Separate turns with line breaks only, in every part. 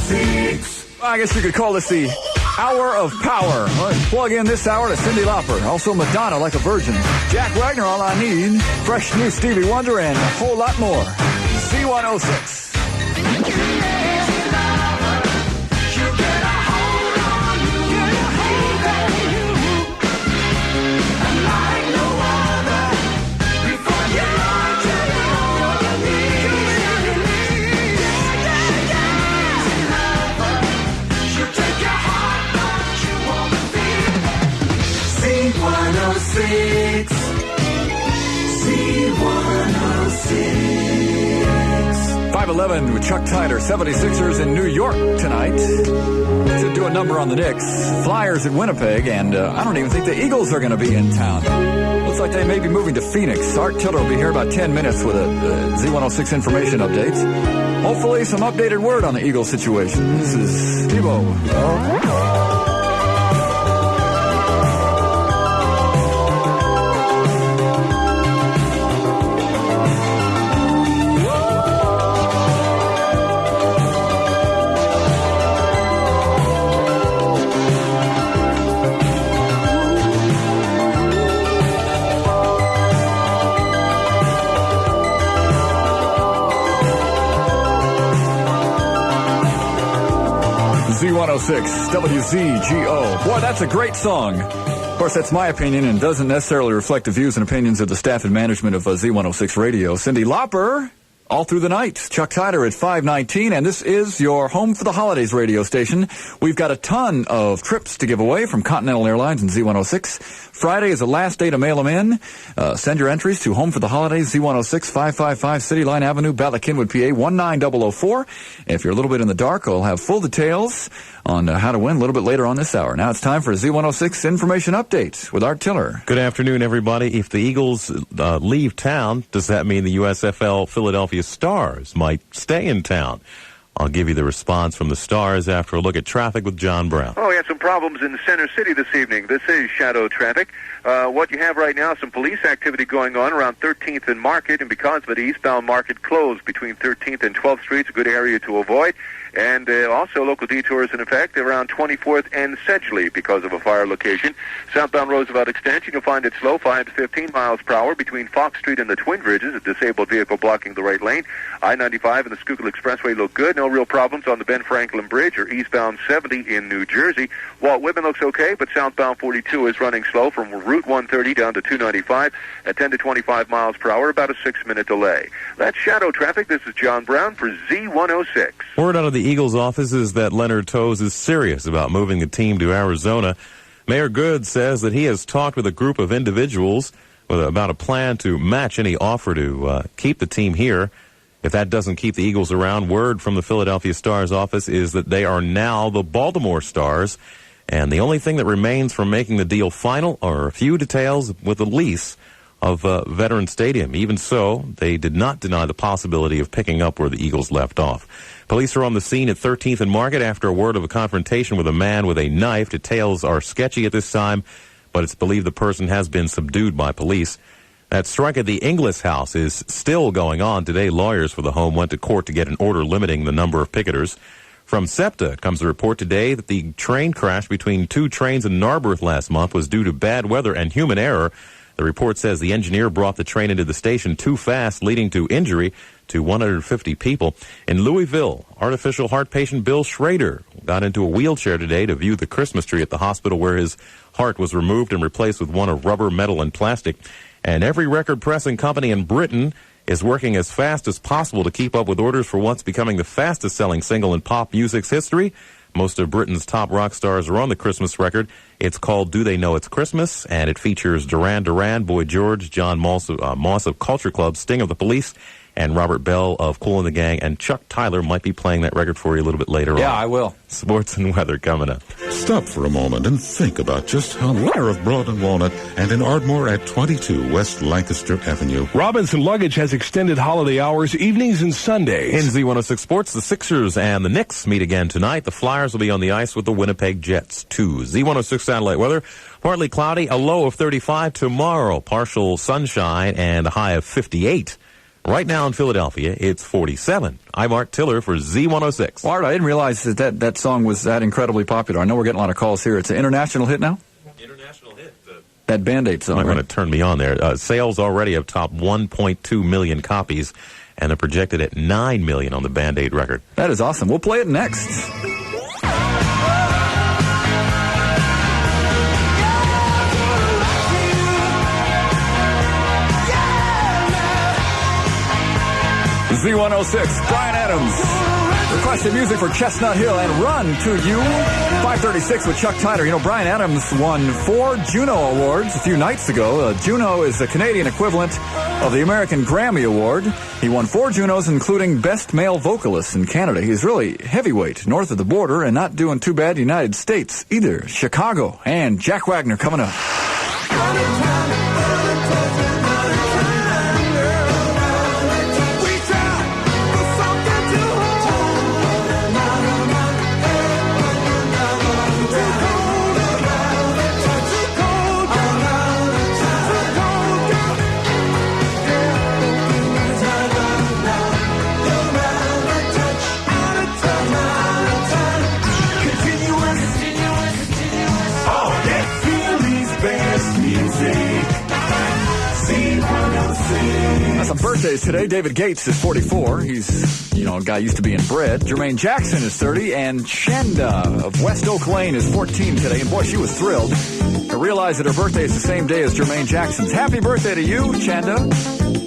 Z106. I guess you could call this the Hour of Power. Let's plug in this hour to Cyndi Lauper. Also Madonna, Like a Virgin. Jack Wagner, All I Need. Fresh new Stevie Wonder, and a whole lot more. Z106. Z106. 511 with Chuck Tyler, 76ers in New York tonight. To do a number on the Knicks. Flyers in Winnipeg, and I don't even think the Eagles are going to be in town. Looks like they may be moving to Phoenix. Art Tiller will be here about 10 minutes with a Z106 information update. Hopefully some updated word on the Eagles situation. This is Tebow. Z106, WZGO. Boy, that's a great song. Of course, that's my opinion and doesn't necessarily reflect the views and opinions of the staff and management of Z106 Radio. Cyndi Lauper, all through the night. Chuck Tyler at 519, and this is your Home for the Holidays radio station. We've got a ton of trips to give away from Continental Airlines and Z106. Friday is the last day to mail them in. Send your entries to Home for the Holidays, Z106, 555 City Line Avenue, Ballackinwood, PA, 19004. If you're a little bit in the dark, I'll have full details on how to win a little bit later on this hour. Now it's time for a Z106 information update with Art Tiller.
Good afternoon, everybody. If the Eagles leave town, does that mean the USFL Philadelphia Stars might stay in town? I'll give you the response from the Stars after a look at traffic with John Brown.
Oh, we had some problems in the center city this evening. This is shadow traffic. What you have right now is some police activity going on around 13th and Market, and because of it, eastbound Market closed between 13th and 12th Streets, a good area to avoid. And also local detours in effect around 24th and Sedgley because of a fire location. Southbound Roosevelt Extension, you'll find it slow, 5 to 15 miles per hour between Fox Street and the Twin Bridges, a disabled vehicle blocking the right lane. I-95 and the Schuylkill Expressway look good. No real problems on the Ben Franklin Bridge or eastbound 70 in New Jersey. Walt Whitman looks okay, but southbound 42 is running slow from Route 130 down to 295 at 10 to 25 miles per hour, about a 6-minute delay. That's shadow traffic. This is John Brown for Z106.
Word out of the Eagles office is that Leonard Toews is serious about moving the team to Arizona. Mayor Good says that he has talked with a group of individuals about a plan to match any offer to keep the team here. If that doesn't keep the Eagles around, word from the Philadelphia Stars office is that they are now the Baltimore Stars, and the only thing that remains from making the deal final are a few details with the lease of Veterans Stadium. Even so, they did not deny the possibility of picking up where the Eagles left off. Police are on the scene at 13th and Market after a word of a confrontation with a man with a knife. Details are sketchy at this time, but it's believed the person has been subdued by police. That strike at the Inglis house is still going on. Today, lawyers for the home went to court to get an order limiting the number of picketers. From SEPTA comes a report today that the train crash between two trains in Narberth last month was due to bad weather and human error. The report says the engineer brought the train into the station too fast, leading to injury to 150 people. In Louisville, artificial heart patient Bill Schrader got into a wheelchair today to view the Christmas tree at the hospital where his heart was removed and replaced with one of rubber, metal, and plastic. And every record pressing company in Britain is working as fast as possible to keep up with orders for what's becoming the fastest-selling single in pop music's history. Most of Britain's top rock stars are on the Christmas record. It's called Do They Know It's Christmas, and it features Duran Duran, Boy George, John Moss of Culture Club, Sting of the Police, and Robert Bell of Kool and the Gang. And Chuck Tyler might be playing that record for you a little bit later on.
Yeah, I will.
Sports and weather coming up.
Stop for a moment and think about just how near of Broad and Walnut and in Ardmore at 22 West Lancaster Avenue.
Robinson Luggage has extended holiday hours, evenings and Sundays.
In Z106 Sports, the Sixers and the Knicks meet again tonight. The Flyers will be on the ice with the Winnipeg Jets, too. Z106 satellite weather, partly cloudy, a low of 35 tomorrow. Partial sunshine and a high of 58. Right now in Philadelphia, it's 47. I'm Art Tiller for Z106.
Art, I didn't realize that song was that incredibly popular. I know we're getting a lot of calls here. It's an international hit now?
International hit.
That Band-Aid song.
Might
right?
want to turn me on there. Sales already have topped 1.2 million copies, and they're projected at 9 million on the Band-Aid record.
That is awesome. We'll play it next. Z106, Bryan Adams. Requested music for Chestnut Hill and Run to You. 536 with Chuck Tyler. You know, Bryan Adams won 4 Juno Awards a few nights ago. Juno is the Canadian equivalent of the American Grammy Award. He won 4 Junos, including Best Male Vocalist in Canada. He's really heavyweight north of the border and not doing too bad in the United States either. Chicago and Jack Wagner coming up. Some birthdays today. David Gates is 44. He's, a guy used to be in bread. Jermaine Jackson is 30. And Chanda of West Oak Lane is 14 today. And boy, she was thrilled to realize that her birthday is the same day as Jermaine Jackson's. Happy birthday to you, Chanda.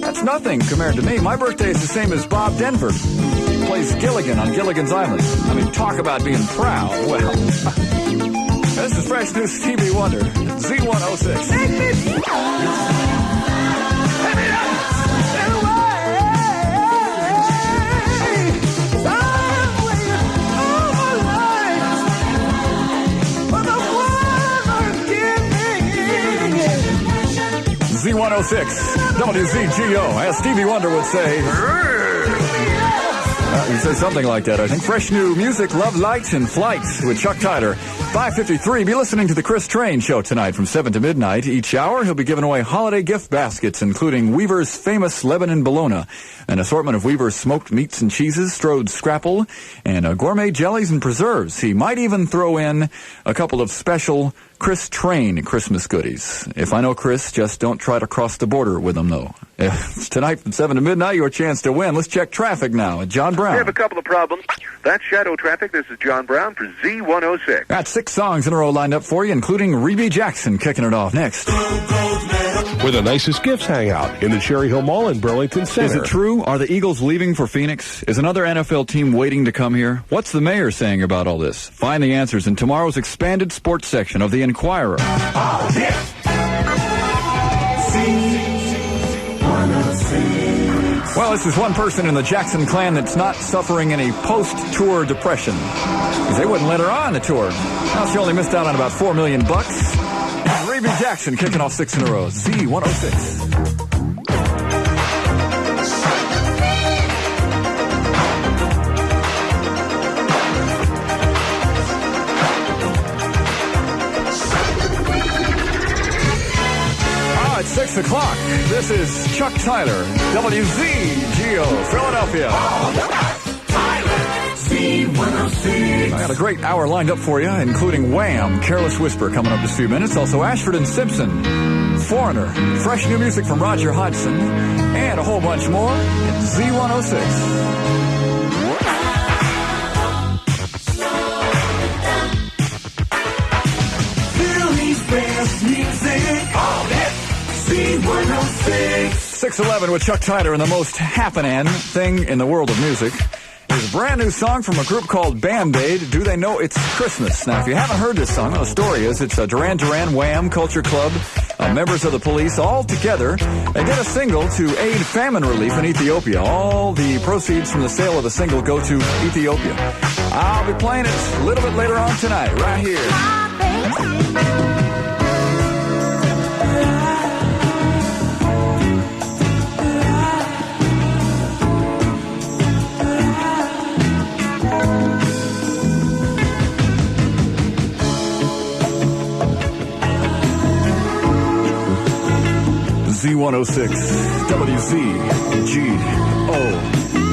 That's nothing compared to me. My birthday is the same as Bob Denver. He plays Gilligan on Gilligan's Island. I mean, talk about being proud. Well, this is fresh new Stevie Wonder. Z106. Z106, WZGO, as Stevie Wonder would say. You say something like that, I think. Fresh new music, Love Lights and Flights with Chuck Tyler. 5:53, be listening to the Chris Train Show tonight from 7 to midnight. Each hour, he'll be giving away holiday gift baskets, including Weaver's famous Lebanon bologna, an assortment of Weaver's smoked meats and cheeses, Strode's scrapple, and gourmet jellies and preserves. He might even throw in a couple of special Chris Train Christmas goodies. If I know Chris, just don't try to cross the border with him, though. Tonight from 7 to midnight, your chance to win. Let's check traffic now. John Brown.
We have a couple of problems. That's shadow traffic. This is John Brown for Z106.
Got 6 songs in a row lined up for you, including Reby Jackson kicking it off next.
Where the nicest gifts hang out, in the Cherry Hill Mall in Burlington Center.
Is it true? Are the Eagles leaving for Phoenix? Is another NFL team waiting to come here? What's the mayor saying about all this? Find the answers in tomorrow's expanded sports section of The Inquirer.
Oh, yeah.
Well, this is one person in the Jackson clan that's not suffering any post-tour depression, because they wouldn't let her on the tour. Now she only missed out on about $4 million. And Reby Jackson kicking off 6 in a row. Z106. It's 6 o'clock. This is Chuck Tyler, WZGO, Philadelphia.
Tyler, Z106.
I got a great hour lined up for you, including Wham, Careless Whisper, coming up in a few minutes. Also Ashford and Simpson, Foreigner, fresh new music from Roger Hodgson, and a whole bunch more at Z106.
Best music, all hit, Z106.
611 with Chuck Tyler, and the most happening thing in the world of music is a brand new song from a group called Band-Aid, Do They Know It's Christmas? Now, if you haven't heard this song, the story is it's Duran Duran, Wham, Culture Club, members of the Police, all together. They did a single to aid famine relief in Ethiopia. All the proceeds from the sale of the single go to Ethiopia. I'll be playing it a little bit later on tonight, right here. Z106, WZGO.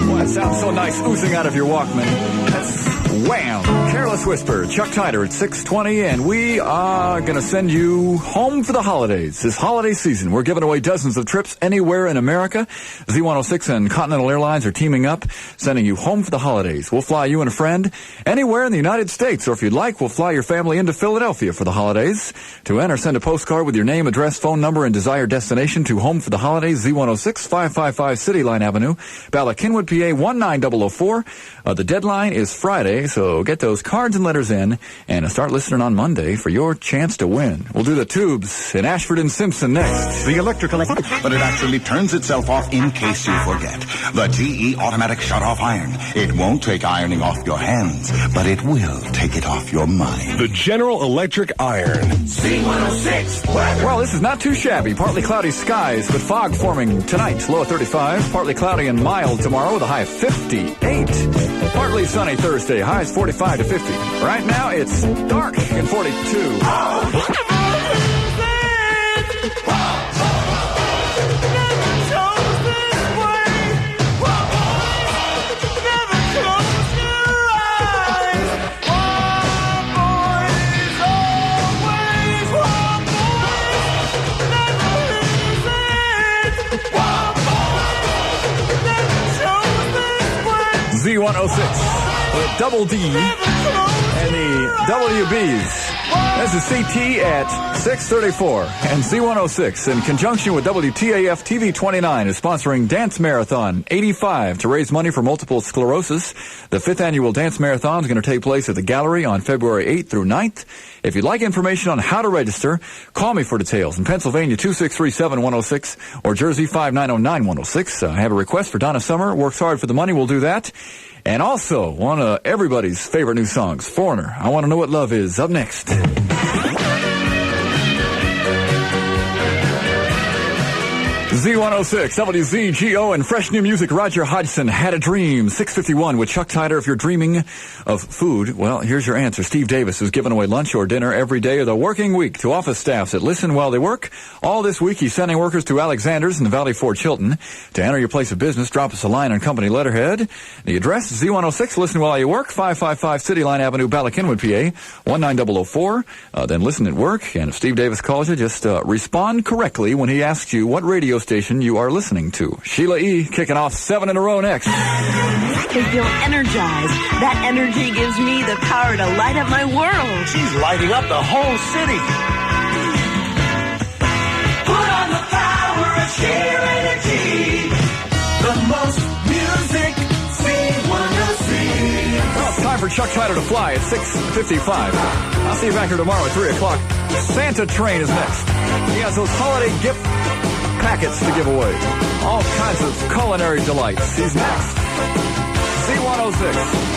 Well, that sounds so nice oozing out of your Walkman. That's Wham! Careless Whisper, Chuck Tyder at 6:20, and we are going to send you home for the holidays. This holiday season, we're giving away dozens of trips anywhere in America. Z106 and Continental Airlines are teaming up, sending you home for the holidays. We'll fly you and a friend anywhere in the United States, or if you'd like, we'll fly your family into Philadelphia for the holidays. To enter, send a postcard with your name, address, phone number, and desired destination to Home for the Holidays, Z106, 555 City Line Avenue, Bala Kinwood, PA 19004. The deadline is Friday, so get those cards and letters in and start listening on Monday for your chance to win. We'll do the tubes in Ashford and Simpson next.
The electrical, but it actually turns itself off in case you forget. The GE automatic shut-off iron. It won't take ironing off your hands, but it will take it off your mind.
The General Electric Iron.
Z106 weather.
Well, this is not too shabby. Partly cloudy skies with fog forming tonight. Low of 35. Partly cloudy and mild tomorrow with a high of 58. Partly sunny Thursday. Highs 45 to 50. Right now, it's dark and 42. Z106 with Double D and the WBs. This is CT at 6:34, and Z106 in conjunction with WTAF TV 29 is sponsoring Dance Marathon 85 to raise money for multiple sclerosis. The 5th annual Dance Marathon is going to take place at the Gallery on February 8th through 9th. If you'd like information on how to register, call me for details. In Pennsylvania, 263-7106 or Jersey 5909-106. I have a request for Donna Summer. Works hard for the money. We'll do that. And also, one of everybody's favorite new songs, Foreigner, I Want to Know What Love Is, up next. Z106, WZGO, and fresh new music, Roger Hodgson, Had a Dream, 6:51 with Chuck Tyder. If you're dreaming of food, well, here's your answer. Steve Davis is giving away lunch or dinner every day of the working week to office staffs that listen while they work. All this week, he's sending workers to Alexander's in the Valley Ford Chilton. To enter your place of business, drop us a line on company letterhead. The address is Z106, listen while you work, 555 City Line Avenue, Bala Kinwood, PA, 19004. Then listen at work, and if Steve Davis calls you, just respond correctly when he asks you what radio station you are listening to. Sheila E. kicking off 7 in a row next.
I feel energized. That energy gives me the power to light up my world.
She's lighting up the whole city. Put on the power of sheer energy. The most music, Z106.
Well, it's time for Chuck Tyder to fly at 6:55. I'll see you back here tomorrow at 3 o'clock. Santa Train is next. He has those holiday gift packets to give away. All kinds of culinary delights. He's next. Z106.